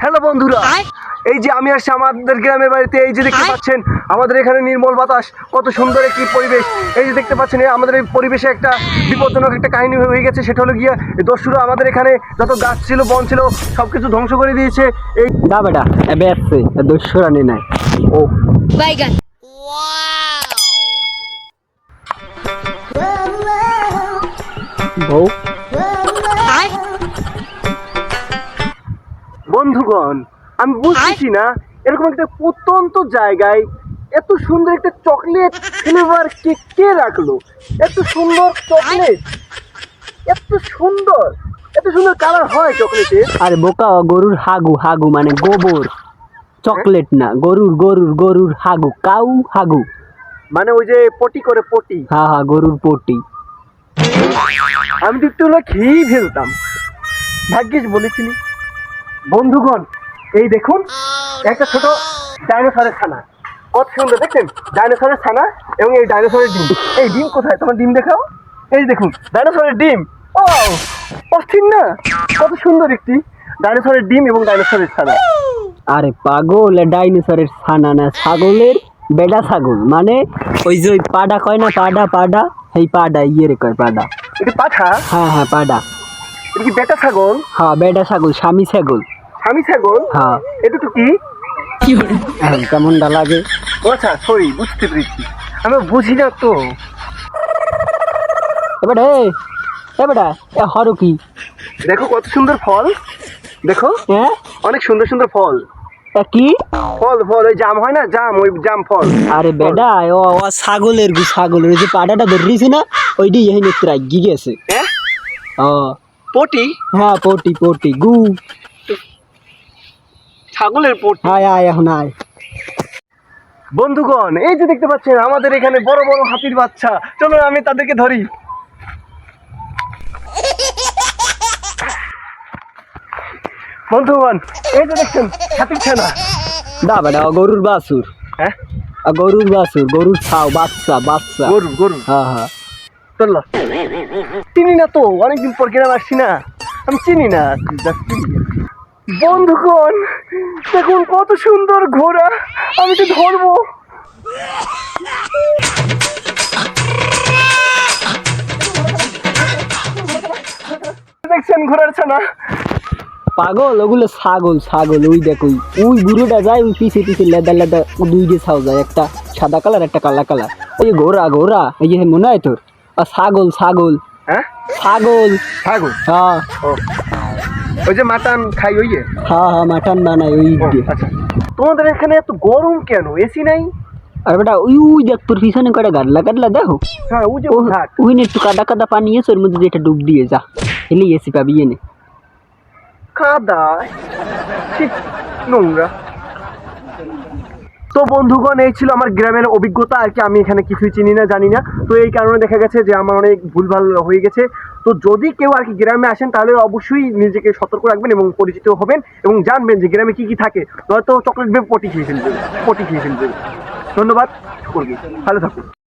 Hello বন্ধুরা, এই যে আমি আসছি আমাদের গ্রামের বাড়িতে। এই যে দেখতে পাচ্ছেন আমাদের এখানে নির্মল বাতাস, কত সুন্দর একটি পরিবেশ। এই যে দেখতে পাচ্ছেন আমাদের এই পরিবেশে একটা বিপজ্জনক একটা কাহিনী হয়ে গেছে। সেটা হলো গিয়ে দস্যুরা আমাদের এখানে যত গাছ ছিল, বন ছিল, সবকিছু ধ্বংস করে দিয়েছে। এই না বেটা এবে আসছে দস্যুরা নেই নাই। ও বাইগান বউ বন্ধুগণ, আমি বুঝতেছি না এরকম একটা প্রত্যন্ত জায়গায় এত সুন্দর একটা চকলেট ফ্লেভার কেক কে রাখলো। এত সুন্দর চকলেট, এত সুন্দর, এত সুন্দর কালার হয় চকলেটে। আরে বোকা, গরুর হাগু, হাগু মানে গোবর, চকলেট না। গরুর গরুর গরুর হাগু, কাউ হাগু মানে ওই যে পটি করে পটি। হ্যাঁ হ্যাঁ, গরুর পটি। আমি তো একটু হলে খেয়েই ফেলতাম, ভাগ্যিস বলেছিলি। বন্ধুগণ, এই দেখুন একটা ছোট ডাইনোসরের ছানা, কত সুন্দর দেখছেন। ডাইনোসরের ছানা এবং এই ডাইনোসরের ডিম। এই ডিম কোথায়? তোমার ডিম দেখাও। এই দেখুন ডাইনোসরের ডিম। ও অস্থির না? কত সুন্দর একটি ডাইনোসরের ডিম এবং ডাইনোসরের ছানা। আরে পাগল, ডাইনোসরের ছানা না, ছাগলের বেডা ছাগল। মানে ওই যে ওই পাডা কয় না, পাডা পাডা, এই পাডা ইয়ে কয় পাডা। এটি পাঠা? হ্যাঁ হ্যাঁ পাডা। এটা কি বেটা ছাগল? হ্যাঁ বেডা ছাগল, স্বামী ছাগল। স্বামী ছাগল? হ্যাঁ। এটা তো কি? কেমনটা লাগে? ও আচ্ছা, সরি, বুঝতে পেরেছি। আমি বুঝি না তো। এবারে এবারে এ হরো কি? দেখো কত সুন্দর ফল, দেখো হ্যাঁ অনেক সুন্দর সুন্দর ফল। এ কি? ফল ফল ওই জাম হয় না, জাম, ওই জাম ফল। আরে বেডা ও ও ছাগলের গু, ছাগলের ওই যে পাডাটা ধরিস না, ওইটি এই নিতে রাগি গেছে। হ্যাঁ ও পটি? হ্যাঁ পটি পটি গু। ছাগলের পটি। আয় আয় এখন আয়। বন্ধুগণ, এই যে দেখতে পাচ্ছেন আমাদের এখানে বড় বড় হাতির বাচ্চা। চলো আমি তাদেরকে ধরি। বন্ধুগণ, এই যে দেখছেন হাতির ছানা। দা বেডা ও গরুর বাছুর। হ্যাঁ গরুর বাছুর, গরুর ছাও, বাচ্চা বাচ্চা। গরু গরু। হ্যাঁ হ্যাঁ। চলো, চিনি না তো, অনেকদিন পর গ্রামে আসছি না, আমি চিনি না। বন্ধুগণ দেখুন কত সুন্দর ঘোড়া, আমি তো ধরবো। দেখছেন ঘোড়ার ছানা? পাগল, ওগুলো ছাগল ছাগল। ওই দেখ ওই ওই বুড়োটা যায়, ওই পিছে পিছে লেদা লেদা দুই যে ছাও যায়, একটা সাদা কালার একটা কালা কালার। ওই যে ঘোড়া ঘোড়া, এই যে মনে হয় তোর? আর ছাগল ছাগল। হ্যাঁ ছাগল। ছাগল? হ্যাঁ ও ওই যে মাটন খাই, ওই যে। হ্যাঁ হ্যাঁ মাটন বানায় ওই ও, যে। আচ্ছা। তোমাদের এখানে এত গরম কেন? এসি নাই? আর বেটা ওই ওই দেখ তোর পিছনে কটা গাডলা গাডলা দেখো। হ্যাঁ ওই যে ঘাট। ওই একটু কাদা কাদা পানি আছে, ওর মধ্যে যেটা ডুব দিয়ে যা, এলে এসি পাবি এনে। কাদা, ঠিক নোংরা। তো বন্ধুগণ, এই ছিল আমার গ্রামের অভিজ্ঞতা আর কি। আমি এখানে কিছুই চিনি না, জানি না, তো এই কারণে দেখা গেছে যে আমার অনেক ভুলভাল হয়ে গেছে। তো যদি কেউ আর কি গ্রামে আসেন তাহলে অবশ্যই নিজেকে সতর্ক রাখবেন এবং পরিচিত হবেন এবং জানবেন যে গ্রামে কি কি থাকে। হয়তো চকলেট ভেবে পটি খেয়ে ফেলবেন, পটি খেয়ে ফেলবেন। ধন্যবাদ সকলকে, ভালো থাকুন।